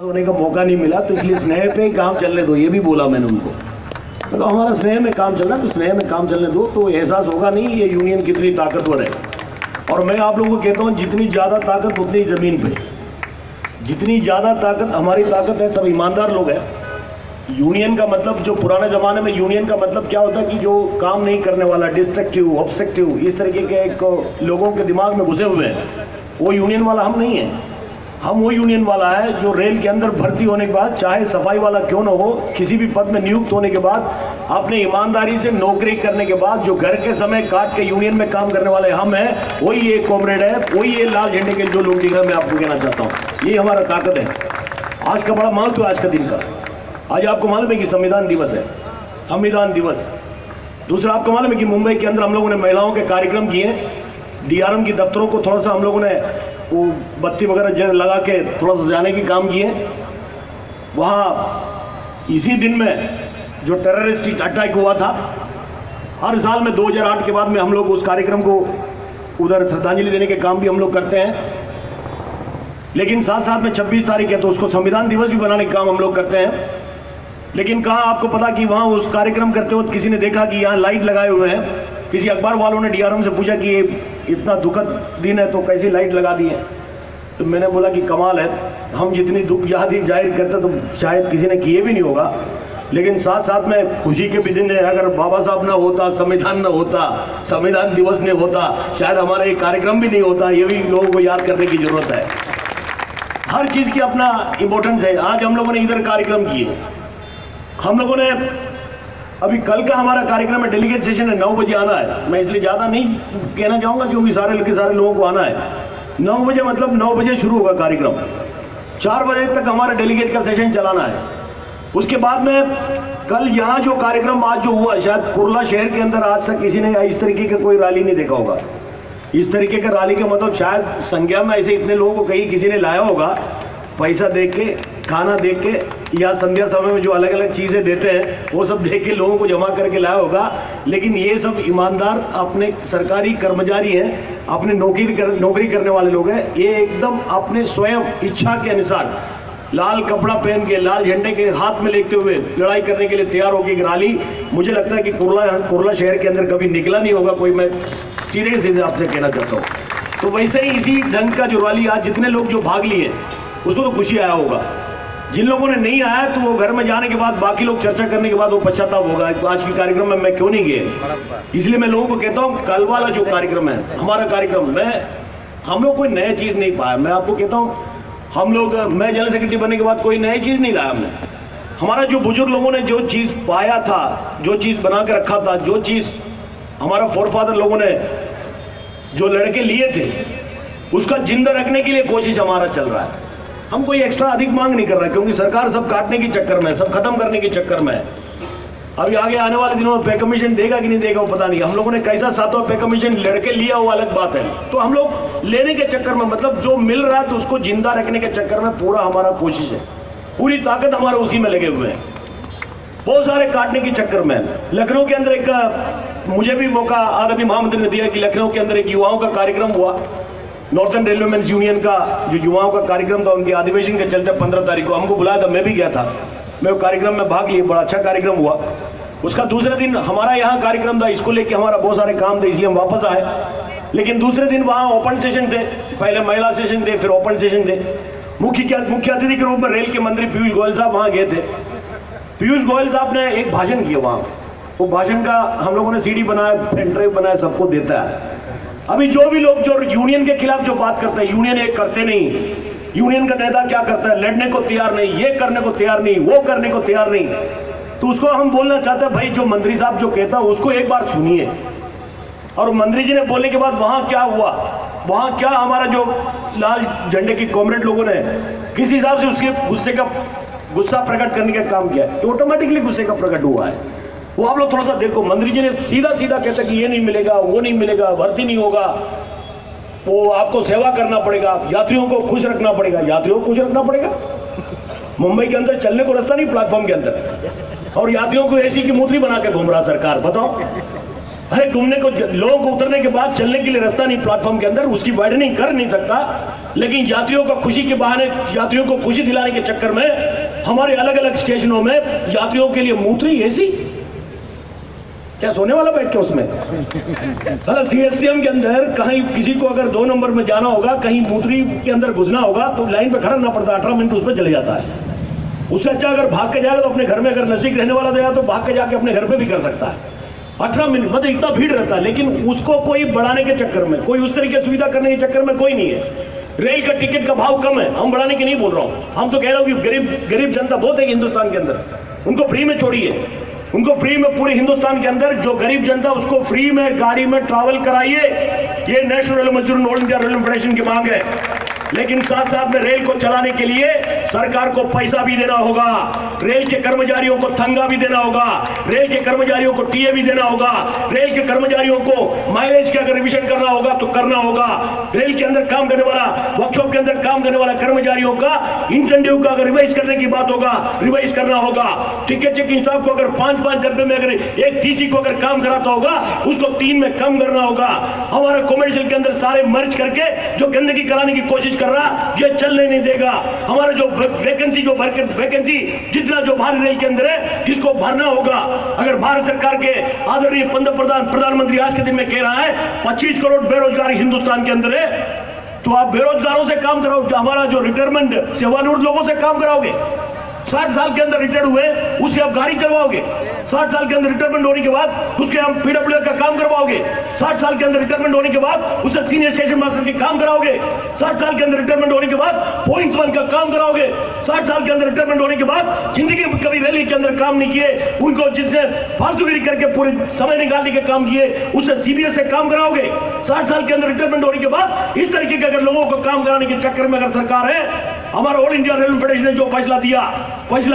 होने का मौका नहीं मिला, तो इसलिए स्नेह पे काम चलने दो, ये भी बोला मैंने उनको। तो हमारा स्नेह में काम चल रहा है, तो स्नेह में काम चलने दो, तो एहसास होगा नहीं ये यूनियन कितनी ताकतवर है। और मैं आप लोगों को कहता हूँ, जितनी ज़्यादा ताकत उतनी ज़मीन पे, जितनी ज़्यादा ताकत हमारी ताकत है, सब ईमानदार लोग हैं। यूनियन का मतलब, जो पुराने ज़माने में यूनियन का मतलब क्या होता है कि जो काम नहीं करने वाला, डिस्ट्रक्टिव, ऑब्स्ट्रक्टिव, इस तरीके के एक लोगों के दिमाग में घुसे हुए हैं, वो यूनियन वाला हम नहीं हैं। हम वो यूनियन वाला है जो रेल के अंदर भर्ती होने के बाद, चाहे सफाई वाला क्यों ना हो, किसी भी पद में नियुक्त होने के बाद, अपने ईमानदारी से नौकरी करने के बाद जो घर के समय काट के यूनियन में काम करने वाले हम हैं, वही ये कॉमरेड है, वही ये लाल झंडे के जो लोग दिख रहे हैं। मैं आपको कहना चाहता हूँ, ये हमारा ताकत है। आज का बड़ा महत्व है आज का दिन का। आज आपको मालूम है कि संविधान दिवस है, संविधान दिवस। दूसरा आपको मालूम है कि मुंबई के अंदर हम लोगों ने महिलाओं के कार्यक्रम किए, डीआरएम की दफ्तरों को थोड़ा सा हम लोगों ने वो बत्ती वगैरह लगा के थोड़ा सा जाने की काम किए। वहाँ इसी दिन में जो टेररिस्टिक अटैक हुआ था, हर साल में 2008 के बाद में हम लोग उस कार्यक्रम को उधर श्रद्धांजलि देने के काम भी हम लोग करते हैं। लेकिन साथ साथ में 26 तारीख है तो उसको संविधान दिवस भी बनाने का काम हम लोग करते हैं। लेकिन कहाँ आपको पता कि वहाँ उस कार्यक्रम करते वक्त किसी ने देखा कि यहाँ लाइट लगाए हुए हैं। किसी अखबार वालों ने डीआरएम से पूछा कि ये इतना दुखद दिन है तो कैसी लाइट लगा दी है। तो मैंने बोला कि कमाल है, हम जितनी दुख जाहिर करते तो शायद किसी ने किए भी नहीं होगा। लेकिन साथ साथ में खुशी के भी दिन है, अगर बाबा साहब ना होता, संविधान ना होता, संविधान दिवस नहीं होता, शायद हमारा ये कार्यक्रम भी नहीं होता। ये भी लोगों को याद करने की जरूरत है। हर चीज़ की अपना इम्पोर्टेंस है। आज हम लोगों ने इधर कार्यक्रम किए, हम लोगों ने अभी कल का हमारा कार्यक्रम है, डेलीगेट सेशन है, 9 बजे आना है। मैं इसलिए ज़्यादा नहीं कहना चाहूँगा क्योंकि सारे लोगों को आना है। 9 बजे मतलब 9 बजे शुरू होगा कार्यक्रम, 4 बजे तक हमारा डेलीगेट का सेशन चलाना है। उसके बाद में कल यहाँ जो कार्यक्रम आज जो हुआ, शायद कुर्ला शहर के अंदर आज तक किसी ने इस तरीके का कोई रैली नहीं देखा होगा। इस तरीके का रैली का मतलब शायद संज्ञा में ऐसे इतने लोगों को कहीं किसी ने लाया होगा, पैसा दे के, खाना दे के, या संध्या समय में जो अलग अलग चीज़ें देते हैं वो सब दे के लोगों को जमा करके लाया होगा। लेकिन ये सब ईमानदार अपने सरकारी कर्मचारी हैं, अपने नौकरी करने वाले लोग हैं। ये एकदम अपने स्वयं इच्छा के अनुसार लाल कपड़ा पहन के, लाल झंडे के हाथ में लेते हुए लड़ाई करने के लिए तैयार होकर एक रैली, मुझे लगता है कि कुर्ला शहर के अंदर कभी निकला नहीं होगा कोई। मैं सीधे आपसे कहना चाहता हूँ। तो वैसे ही इसी ढंग का जो रैली आज जितने लोग जो भाग लिए उसको तो खुशी आया होगा। जिन लोगों ने नहीं आया तो वो घर में जाने के बाद, बाकी लोग चर्चा करने के बाद वो पश्चाताप होगा, आज के कार्यक्रम में मैं क्यों नहीं गए। इसलिए मैं लोगों को कहता हूँ, कल वाला जो कार्यक्रम है हमारा कार्यक्रम में हम लोग कोई नया चीज़ नहीं पाया। मैं आपको कहता हूँ, हम लोग, मैं जनरल सेक्रेटरी बनने के बाद कोई नई चीज़ नहीं लाया हमने। हमारा जो बुजुर्ग लोगों ने जो चीज़ पाया था, जो चीज़ बना के रखा था, जो चीज़ हमारा फोरफादर लोगों ने जो लड़के लिए थे, उसका जिंदा रखने के लिए कोशिश हमारा चल रहा है। हम कोई एक्स्ट्रा अधिक मांग नहीं कर रहे क्योंकि सरकार सब काटने के चक्कर में, सब खत्म करने के चक्कर में है। अभी आगे आने वाले दिनों में पे कमीशन देगा कि नहीं देगा वो पता नहीं। हम लोगों ने कैसा 7वां पे कमीशन लड़के लिया वो अलग बात है। तो हम लोग लेने के चक्कर में, मतलब जो मिल रहा है तो उसको जिंदा रखने के चक्कर में पूरा हमारा कोशिश है, पूरी ताकत हमारा उसी में लगे हुए हैं। बहुत सारे काटने के चक्कर में लखनऊ के अंदर एक, मुझे भी मौका आदरणीय महामंत्री ने दिया कि लखनऊ के अंदर एक युवाओं का कार्यक्रम हुआ, नॉर्थन रेलवे मेंस यूनियन का जो युवाओं का कार्यक्रम था, उनके अधिवेशन के चलते 15 तारीख को हमको बुलाया था, मैं भी गया था। मैं वो कार्यक्रम में भाग लिया, बड़ा अच्छा कार्यक्रम हुआ। उसका दूसरे दिन हमारा यहाँ कार्यक्रम था, इसको लेके हमारा बहुत सारे काम थे, इसलिए हम वापस आए। लेकिन दूसरे दिन वहाँ ओपन सेशन थे, पहले महिला सेशन थे, फिर ओपन सेशन थे। मुख्य अतिथि के रूप में रेल के मंत्री पीयूष गोयल साहब वहाँ गए थे। पीयूष गोयल साहब ने एक भाषण किया वहाँ, वो भाषण का हम लोगों ने CD बनाया, पेन ड्राइव बनाया, सबको देता है। अभी जो भी लोग जो यूनियन के खिलाफ जो बात करते हैं, यूनियन एक करते नहीं, यूनियन का नेता क्या करता है, लड़ने को तैयार नहीं, ये करने को तैयार नहीं, वो करने को तैयार नहीं, तो उसको हम बोलना चाहते हैं, भाई जो मंत्री साहब जो कहता है उसको एक बार सुनिए। और मंत्री जी ने बोलने के बाद वहाँ क्या हुआ, वहाँ क्या हमारा जो लाल झंडे की कॉमरेड लोगों ने किस हिसाब से उसके गुस्सा प्रकट करने का काम किया, तो ऑटोमेटिकली गुस्से का प्रकट हुआ है। वो आप लोग थोड़ा सा देखो, मंत्री जी ने सीधा कहते कि ये नहीं मिलेगा, वो नहीं मिलेगा, भर्ती नहीं होगा, वो आपको सेवा करना पड़ेगा, यात्रियों को खुश रखना पड़ेगा। यात्रियों को खुश रखना पड़ेगा? मुंबई के अंदर चलने को रास्ता नहीं प्लेटफॉर्म के अंदर, और यात्रियों को एसी की मूत्री बना के घूम रहा सरकार, बताओ। अरे घूमने को, लोगों को उतरने के बाद चलने के लिए रास्ता नहीं प्लेटफॉर्म के अंदर, उसकी वाइडनिंग कर नहीं सकता, लेकिन यात्रियों को खुशी के बहाने, यात्रियों को खुशी दिलाने के चक्कर में हमारे अलग अलग स्टेशनों में यात्रियों के लिए मूत्री एसी, क्या सोने वाला बैठ के उसमें। सीएससीएम के अंदर कहीं किसी को अगर 2 नंबर में जाना होगा, कहीं मूत्री के अंदर घुसना होगा तो लाइन पे खड़ा ना पड़ता, 18 मिनट उसमें चले जाता है। उससे अच्छा अगर भाग के जाएगा तो अपने घर में, अगर नजदीक रहने वाला जाएगा तो भाग के जाके अपने घर पे भी कर सकता है। 18 मिनट मतलब इतना भीड़ रहता है, लेकिन उसको कोई बढ़ाने के चक्कर में, कोई उस तरीके सुविधा करने के चक्कर में कोई नहीं है। रेल का टिकट का भाव कम है, हम बढ़ाने की नहीं बोल रहा हूँ, हम तो कह रहा हूँ कि गरीब जनता बहुत है हिंदुस्तान के अंदर, उनको फ्री में छोड़िए, उनको फ्री में पूरे हिंदुस्तान के अंदर जो गरीब जनता उसको फ्री में गाड़ी में ट्रैवल कराइए। ये नेशनल मजदूर ऑल इंडिया रेलवे फेडरेशन की मांग है। लेकिन साथ साथ में रेल को चलाने के लिए सरकार को पैसा भी देना होगा, रेल के कर्मचारियों को तनख्वाह भी देना होगा, रेल के कर्मचारियों को टीए भी देना होगा, रेल के कर्मचारियों को माइलेज का अगर रिविजन करना होगा तो करना होगा, रेल के अंदर काम करने वाला, वर्कशॉप के अंदर काम करने वाला कर्मचारियों का इंसेंटिव का अगर रिवाइज करने की बात होगा, रिवाइज करना होगा। टिकट चेकिंग स्टाफ को अगर 5-5 डब्बे में अगर एक टीसी को अगर काम कराता होगा उसको 3 में कम करना होगा। हमारा कमर्शियल के अंदर सारे मर्ज करके जो गंदगी कराने की कोशिश कर रहा, ये चलने नहीं देगा। हमारा जो वैकेंसी जितना जो भारतीय रेल के अंदर है, इसको भरना होगा। अगर भारत सरकार के आदरणीय प्रधानमंत्री आज के दिन में कह रहा है 25 करोड़ बेरोजगारी हिंदुस्तान के अंदर है, तो आप बेरोजगारों से काम कराओ, हमारा जो रिटायरमेंट सेवानिवृत्त लोगों से काम कराओगे। 60 साल के अंदर रिटायर्ड हुए उससे आप गाड़ी चलवाओगे, 60 साल के अंदर रिटायरमेंट होने के बाद उसके हम पीडब्ल्यूडी का काम करवाओगे, 60 साल के अंदर रिटायरमेंट होने के बाद उससे सीनियर स्टेशन मास्टर के काम कराओगे, 60 साल के अंदर रिटायरमेंट होने के बाद पॉइंट्स 1 का काम कराओगे, 60 साल के अंदर रिटायरमेंट होने के बाद जिंदगी में कभी रैली के अंदर काम नहीं किए, उनको जिससे फालतूगिरी करके पूरे समय निकालने के काम किए उससे सीबीएस से काम कराओगे। 60 साल के अंदर रिटायरमेंट होने के बाद इस तरीके के अगर लोगों को काम कराने के चक्कर में अगर सरकार है, हमारा ऑल इंडिया रेलवे फेडरेशन ने जो फैसला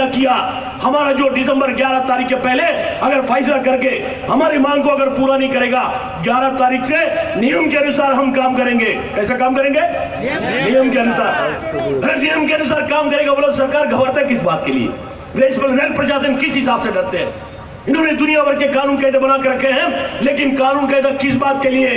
किया, हमारा जो दिसंबर 11 तारीख के पहले अगर फैसला करके हमारी मांग को अगर पूरा नहीं करेगा, 11 तारीख से नियम के अनुसार हम काम करेंगे। कैसे काम करेंगे? नियम के अनुसार। नियम के अनुसार काम करेगा। बोलो सरकार घबराता है किस बात के लिए? रेल प्रशासन किस हिसाब से डरते हैं? इन्होंने दुनिया भर के कानून कायदे बना के रखे हैं, लेकिन कानून कायदा किस बात के लिए?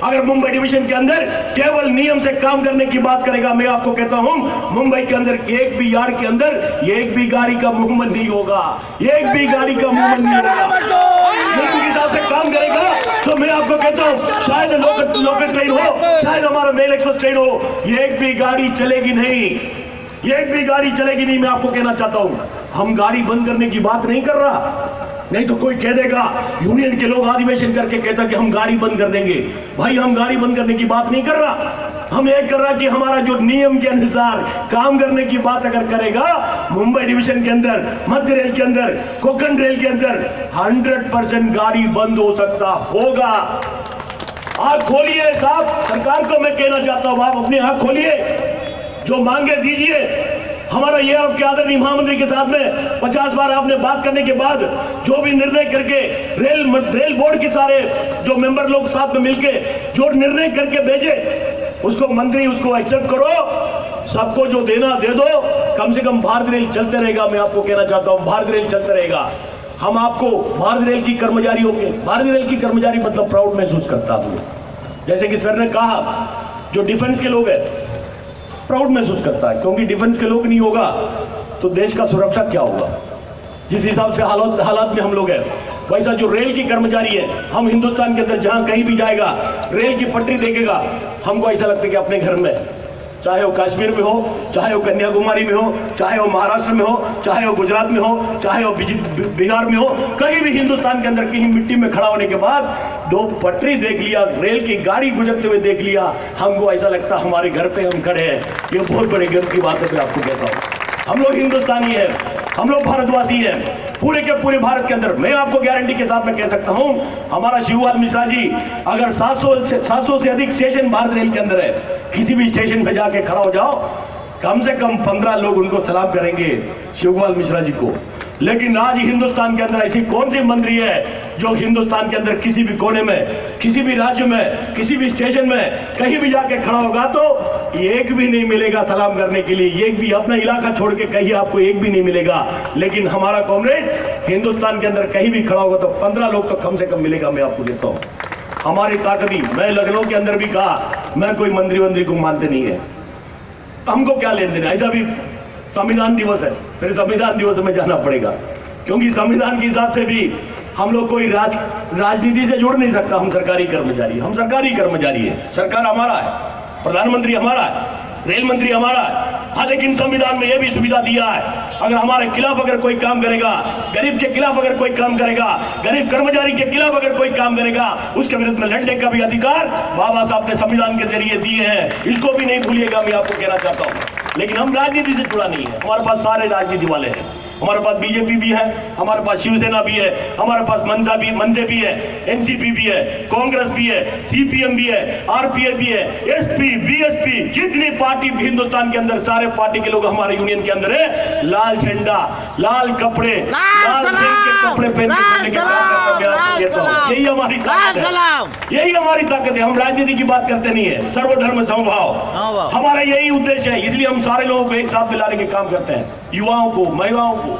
अगर मुंबई डिवीजन के अंदर केवल नियम से काम करने की बात करेगा, मैं आपको कहता हूं मुंबई के अंदर एक भी यार्ड के अंदर एक भी गाड़ी का मूवमेंट नहीं होगा, एक भी गाड़ी का मूवमेंट नहीं होगा। नियम के हिसाब से काम करेगा तो मैं आपको कहता हूं शायद लोकल ट्रेन हो, शायद हमारा मेल एक्सप्रेस ट्रेन हो, एक भी गाड़ी चलेगी नहीं, एक भी गाड़ी चलेगी नहीं। मैं आपको कहना चाहता हूं हम गाड़ी बंद करने की बात नहीं कर रहा, नहीं तो कोई कह देगा यूनियन के लोग अधिवेशन करके कहता कि हम गाड़ी बंद कर देंगे। भाई हम गाड़ी बंद करने की बात नहीं कर रहा, हम ये कर रहा कि हमारा जो नियम के अनुसार काम करने की बात अगर करेगा, मुंबई डिवीजन के अंदर, मध्य रेल के अंदर, कोंकण रेल के अंदर 100% गाड़ी बंद हो सकता होगा। आंख खोलिए साहब, सरकार को मैं कहना चाहता हूं आप अपनी आंख खोलिए, जो मांगे दीजिए। हमारा ये आपके आदरणीय महामंत्री के साथ में 50 बार आपने बात करने के बाद जो भी निर्णय करके रेल बोर्ड के सारे जो मेंबर लोग साथ में मिलके जो निर्णय करके भेजे, उसको मंत्री उसको एक्सेप्ट करो, सबको जो देना दे दो। कम से कम भारत रेल चलते रहेगा। मैं आपको कहना चाहता हूं भारत रेल चलते रहेगा। हम आपको भारत रेल की कर्मचारियों के, भारतीय रेल की कर्मचारी मतलब प्राउड महसूस करता हूं। जैसे कि सर ने कहा, जो डिफेंस के लोग हैं प्राउड महसूस करता है, क्योंकि डिफेंस के लोग नहीं होगा तो देश का सुरक्षा क्या होगा। जिस हिसाब से हालात में हम लोग हैं, वैसा जो रेल की कर्मचारी है, हम हिंदुस्तान के अंदर जहां कहीं भी जाएगा, रेल की पटरी देखेगा, हमको ऐसा लगता है कि अपने घर में, चाहे वो कश्मीर में हो, चाहे वो कन्याकुमारी में हो, चाहे वो महाराष्ट्र में हो, चाहे वो गुजरात में हो, चाहे वो बिहार में हो, कहीं भी हिंदुस्तान के अंदर कहीं मिट्टी में खड़ा होने के बाद 2 पटरी देख लिया, रेल की गाड़ी गुजरते हुए देख लिया, हमको ऐसा लगता हमारे घर पे हम खड़े हैं। ये बहुत बड़े गर्व की बात है। मैं आपको कहता हूँ हम लोग हिंदुस्तानी हैं, हम लोग भारतवासी हैं, पूरे के पूरे भारत के अंदर। मैं आपको गारंटी के साथ में कह सकता हूं, हमारा शिवपाल मिश्रा जी अगर 700 से अधिक स्टेशन भारत रेल के अंदर है, किसी भी स्टेशन पे जाके खड़ा हो जाओ, कम से कम 15 लोग उनको सलाम करेंगे शिवपाल मिश्रा जी को। लेकिन आज हिंदुस्तान के अंदर ऐसी कौन सी मंत्री है जो हिंदुस्तान के अंदर किसी भी कोने में, किसी भी राज्य में, किसी भी स्टेशन में कहीं भी जाके खड़ा होगा तो एक भी नहीं मिलेगा सलाम करने के लिए, एक भी अपना इलाका छोड़ के कहीं आपको एक भी नहीं मिलेगा। लेकिन हमारा कॉमरेड हिंदुस्तान के अंदर कहीं भी खड़ा होगा तो 15 लोग तो कम से कम मिलेगा। मैं आपको देता हूँ हमारी ताकत ही। मैं लखनऊ के अंदर भी कहा, मैं कोई मंत्री को मानते नहीं है, हमको क्या लेन देना। ऐसा भी संविधान दिवस है, फिर संविधान दिवस में जाना पड़ेगा, क्योंकि संविधान के हिसाब से भी हम लोग कोई राजनीति से जुड़ नहीं सकता। हम सरकारी कर्मचारी, हम सरकारी कर्मचारी है, सरकार हमारा है, प्रधानमंत्री हमारा है, रेल मंत्री हमारा है। हाँ, लेकिन संविधान में यह भी सुविधा दिया है, अगर हमारे खिलाफ अगर कोई काम करेगा, गरीब के खिलाफ अगर कोई काम करेगा, गरीब कर्मचारी के खिलाफ अगर कोई काम करेगा, उसके विरुद्ध में लड़ने का भी अधिकार बाबा साहब ने संविधान के जरिए दिए हैं। इसको भी नहीं भूलिएगा, मैं आपको कहना चाहता हूँ। लेकिन हम राजनीति से जुड़ा नहीं है, हमारे पास सारे राजनीति वाले हैं, हमारे पास बीजेपी भी है, हमारे पास शिवसेना भी है, हमारे पास मनसे भी है, एनसीपी भी है, कांग्रेस भी है, सीपीएम भी है, आरपीआई भी है, एसपी, बीएसपी, जितनी पार्टी हिंदुस्तान के अंदर सारे पार्टी के लोग हमारे यूनियन के अंदर है। लाल झंडा, लाल कपड़े, लाल रंग के कपड़े पहन के यही हमारी ताकत है, यही हमारी ताकत है। हम राजनीति की बात करते नहीं है, सर्वधर्म समभाव हमारा यही उद्देश्य है। इसलिए हम सारे लोगों को एक साथ मिलाने के काम करते हैं, युवाओं को, महिलाओं को।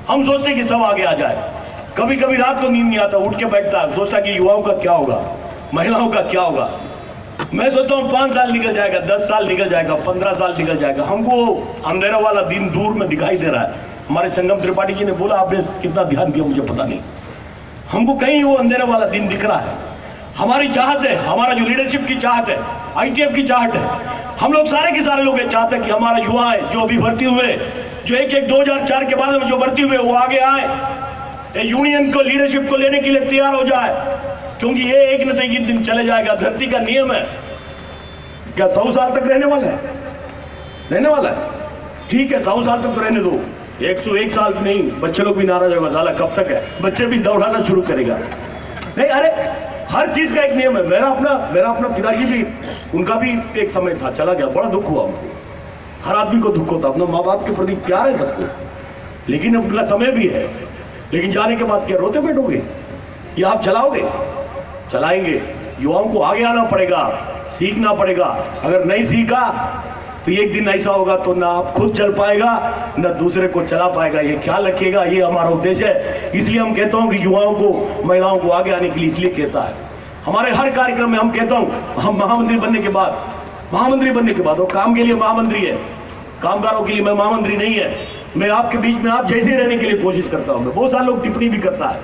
हम सोचते हैं कि सब आगे आ जाए। कभी कभी रात को नींद नहीं आता, उठ के बैठता है, सोचता कि युवाओं का क्या होगा, महिलाओं का क्या होगा। मैं सोचता हूँ 5 साल निकल जाएगा, 10 साल निकल जाएगा, 15 साल निकल जाएगा, हमको अंधेरा वाला दिन दूर में दिखाई दे रहा है। हमारे संगम त्रिपाठी जी ने बोला, आपने कितना ध्यान दिया मुझे पता नहीं, हमको कहीं वो अंधेरा वाला दिन दिख रहा है। हमारी चाहत है, हमारा जो लीडरशिप की चाहत है, आईटीएफ की चाहत है, हम लोग सारे के सारे लोग ये चाहते हैं कि हमारा युवा है जो अभी भर्ती हुए, जो एक 2004 के बाद में जो भर्ती हुए, वो आगे आए, यूनियन को, लीडरशिप को लेने के लिए तैयार हो जाए, क्योंकि ये एक न एक दिन चले जाएगा। धरती का नियम है, क्या 100 साल तक रहने वाला है? रहने वाला है, ठीक है, 100 साल तक तो रहने दो, 101 साल नहीं, बच्चे लोग भी नाराज होगा, साला कब तक है, बच्चे भी दौड़ाना शुरू करेगा। नहीं, अरे हर चीज का एक नियम है। मेरा अपना पिताजी भी, उनका भी एक समय था, चला गया, बड़ा दुख हुआ हमको। हर आदमी को दुख होता, अपना माँ बाप के प्रति प्यार है सबको, लेकिन उनका समय भी है। लेकिन जाने के बाद क्या रोते बैठोगे या आप चलाओगे? चलाएंगे। युवाओं को आगे आना पड़ेगा, सीखना पड़ेगा। अगर नहीं सीखा तो एक दिन ऐसा होगा तो ना आप खुद चल पाएगा, ना दूसरे को चला पाएगा। ये ख्याल रखिएगा, ये हमारा उद्देश्य है। इसलिए हम कहता हूँ कि युवाओं को, महिलाओं को आगे आने के लिए इसलिए कहता है। हमारे हर कार्यक्रम में हम कहता हूँ, हम महामंत्री बनने के बाद, वो काम के लिए महामंत्री है, कामगारों के लिए मैं महामंत्री नहीं है। मैं आपके बीच में आप जैसे रहने के लिए कोशिश करता हूँ। बहुत सारे लोग टिप्पणी भी करता है,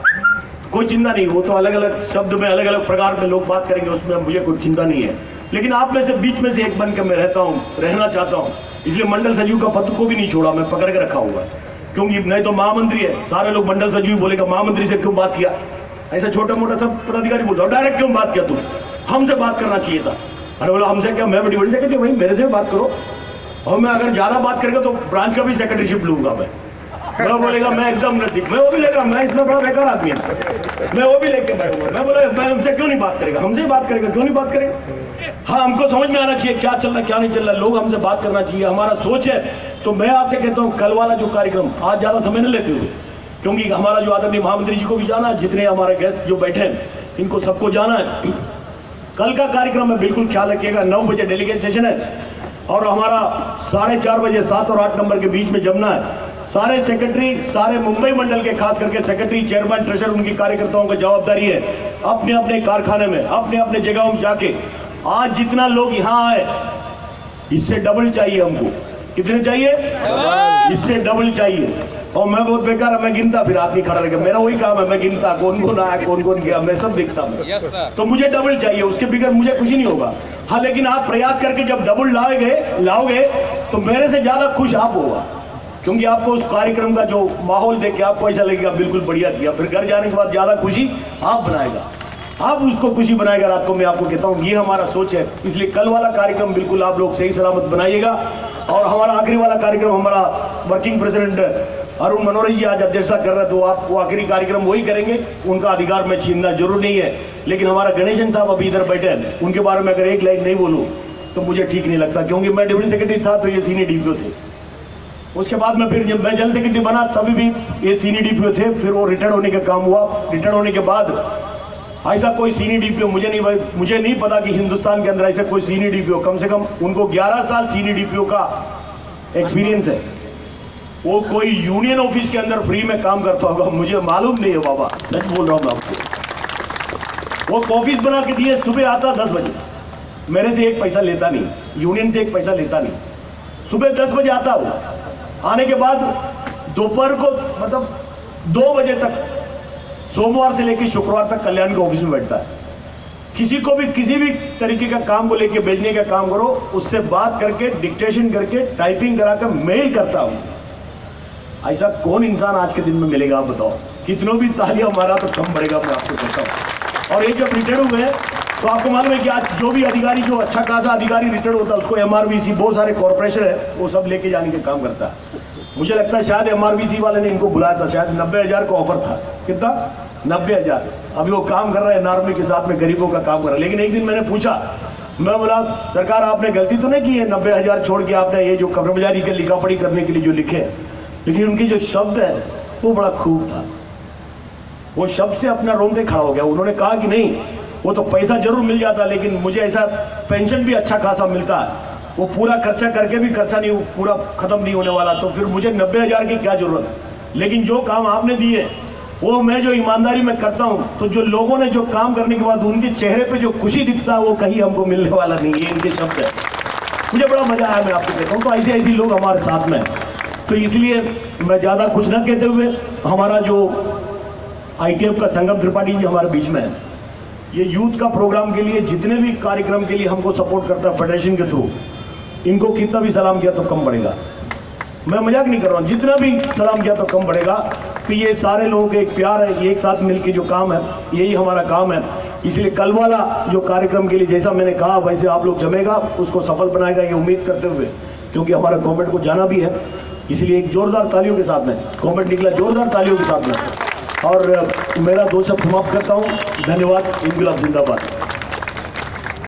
कोई चिंता नहीं, वो तो अलग अलग शब्द में, अलग अलग प्रकार में लोग बात करेंगे, उसमें मुझे कोई चिंता नहीं है। लेकिन आप में से, बीच में से एक बन के मैं रहना चाहता हूँ। इसलिए मंडल सचिव का पद को भी नहीं छोड़ा, मैं पकड़ के रखा हुआ है, क्योंकि नहीं तो महामंत्री है, सारे लोग मंडल सचिव बोलेगा, महामंत्री से क्यों बात किया? ऐसा छोटा मोटा सब पदाधिकारी बोल रहा, डायरेक्ट क्यों बात किया? तुम हमसे बात करना चाहिए था। अरे बोला हमसे क्या, मैं बड़ी से कहती भाई मेरे से बात करो, और मैं अगर ज्यादा बात करेगा तो ब्रांच का भी सेक्रेटरीशिप लूंगा मैं बोलेगा मैं एकदम नजदीक, मैं वो भी लेगा, मैं इसमें बड़ा बेकार आदमी है, मैं वो भी लेके बैठूंगा। मैं बोला मैं हमसे क्यों नहीं बात करेगा, हमसे ही बात करेगा, क्यों नहीं बात करेगा? हाँ, हमको समझ में आना चाहिए क्या चल रहा है, क्या नहीं चल रहा है, लोग हमसे बात करना चाहिए, हमारा सोच है। तो मैं आपसे कहता हूँ, कल वाला जो कार्यक्रम, आज ज्यादा समय नहीं लेते हुए, क्योंकि हमारा जो आदरणीय महामंत्री जी को भी जाना है, जितने हमारे गेस्ट जो बैठे हैं इनको सबको जाना है। कल का कार्यक्रम में बिल्कुल ख्याल रखिएगा, 9 बजे डेलीगेट सेशन है, और हमारा 4:30 बजे 7 और 8 नंबर के बीच में जमना है। सारे सेक्रेटरी, सारे मुंबई मंडल के, खास करके सेक्रेटरी, चेयरमैन, ट्रेजरर, उनकी कार्यकर्ताओं की जवाबदारी है अपने अपने कारखाने में, अपने अपने जगहों में जाके, आज जितना लोग यहाँ आए इससे डबल चाहिए हमको। कितने चाहिए? इससे डबल चाहिए। और मैं बहुत बेकार है, मैं गिनता, फिर आदमी खड़ा रहेगा, मेरा वही काम है, मैं गिनता कौन कौन आया, कौन कौन गया, मैं सब देखता हूँ। तो मुझे डबल चाहिए, उसके बगैर मुझे खुशी नहीं होगा। हाँ, लेकिन आप प्रयास करके जब डबल लाओगे तो मेरे से ज्यादा खुश आप होगा, क्योंकि आपको उस कार्यक्रम का जो माहौल देख के आपको ऐसा लगेगा बिल्कुल बढ़िया किया। फिर घर जाने के बाद ज्यादा खुशी आप बनाएगा, आप उसको खुशी बनाएगा रात को। मैं आपको कहता हूँ ये हमारा सोच है। इसलिए कल वाला कार्यक्रम बिल्कुल आप लोग सही सलामत बनाइएगा। और हमारा आखिरी वाला कार्यक्रम, हमारा वर्किंग प्रेसिडेंट अरुण मनोहर जी आज अध्यक्षता कर रहे हैं, तो आप वो आखिरी कार्यक्रम वही करेंगे, उनका अधिकार में छीनना जरूर नहीं है। लेकिन हमारा गणेशन साहब अभी इधर बैठे हैं, उनके बारे में अगर एक लाइन नहीं बोलूँ तो मुझे ठीक नहीं लगता, क्योंकि मैं डिप्टी सेक्रेटरी था तो ये सीनियर डीपीओ थे, उसके बाद में फिर जब मैं जनरल सेक्रेटरी बना तभी भी ये सीनियर डीपीओ थे, फिर वो रिटायर्ड होने का काम हुआ। रिटायर्ड होने के बाद ऐसा कोई सीनियर डीपीओ मुझे नहीं पता कि हिंदुस्तान के अंदर ऐसा कोई सीनियर डीपीओ, कम से कम उनको 11 साल सीनियर डीपीओ का एक्सपीरियंस है। वो कोई यूनियन ऑफिस के अंदर फ्री में काम करता होगा, मुझे मालूम नहीं है बाबा, सच बोल रहा हूँ मैं आपको। वो ऑफिस बना के दिए, सुबह आता 10 बजे, मेरे से एक पैसा लेता नहीं, यूनियन से एक पैसा लेता नहीं। सुबह 10 बजे आता हूँ, आने के बाद दोपहर को मतलब 2 बजे तक, सोमवार से लेकर शुक्रवार तक कल्याण के ऑफिस में बैठता है। किसी को भी किसी भी तरीके का काम को लेके भेजने का काम करो, उससे बात करके, डिक्टेशन करके, टाइपिंग करा कर मेल करता हूँ। ऐसा कौन इंसान आज के दिन में मिलेगा, आप बताओ। कितनों भी तालियां मारा तो कम पड़ेगा, मैं आपको कहता हूँ। और ये जब रिटायर्ड हुए तो आपको मालूम है कि आज जो भी अधिकारी, जो अच्छा खासा अधिकारी रिटायर्ड होता है, उसको MRVC, बहुत सारे कॉर्पोरेशन है, वो सब लेके जाने का काम करता है। मुझे लगता है शायद MRVC वाले ने इनको बुलाया था, शायद 90,000 का ऑफर था। कितना? 90,000। अभी वो काम कर रहा है नॉर्मली के साथ में, गरीबों का काम कर रहा है। लेकिन एक दिन मैंने पूछा, मैं बोला सरकार आपने गलती तो नहीं की है, 90,000 छोड़ के आपने ये जो कर्मचारी के लिखा पढ़ी करने के लिए जो लिखे, लेकिन उनकी जो शब्द है वो बड़ा खूब था। वो शब्द से अपना रोंगटे खड़ा हो गया। उन्होंने कहा कि नहीं, वो तो पैसा जरूर मिल जाता, लेकिन मुझे ऐसा पेंशन भी अच्छा खासा मिलता है, वो पूरा खर्चा करके भी खर्चा नहीं, पूरा खत्म नहीं होने वाला, तो फिर मुझे 90,000 की क्या जरूरत है। लेकिन जो काम आपने दिए वो मैं जो ईमानदारी में करता हूँ, तो जो लोगों ने जो काम करने के बाद उनके चेहरे पे जो खुशी दिखता है वो कहीं हमको मिलने वाला नहीं है। इनके शब्द है, मुझे बड़ा मजा आया, मैं आपको कहता हूँ। तो ऐसे ऐसे लोग हमारे साथ में, तो इसलिए मैं ज़्यादा कुछ ना कहते हुए, हमारा जो ITF का संगम त्रिपाठी जी हमारे बीच में है, ये यूथ का प्रोग्राम के लिए, जितने भी कार्यक्रम के लिए हमको सपोर्ट करता है फेडरेशन के थ्रू, इनको कितना भी सलाम किया तो कम पड़ेगा। मैं मजाक नहीं कर रहा हूँ, जितना भी सलाम किया तो कम पड़ेगा। तो ये सारे लोगों के एक प्यार है, ये एक साथ मिलकर जो काम है, यही हमारा काम है। इसलिए कल वाला जो कार्यक्रम के लिए जैसा मैंने कहा वैसे आप लोग जमेगा, उसको सफल बनाएगा ये उम्मीद करते हुए, क्योंकि हमारा गवर्नमेंट को जाना भी है, इसलिए एक जोरदार तालियों के साथ में गवर्नमेंट निकला, जोरदार तालियों के साथ में। और मेरा 2 शब्द समाप्त करता हूँ। धन्यवाद। इंकलाब जिंदाबाद।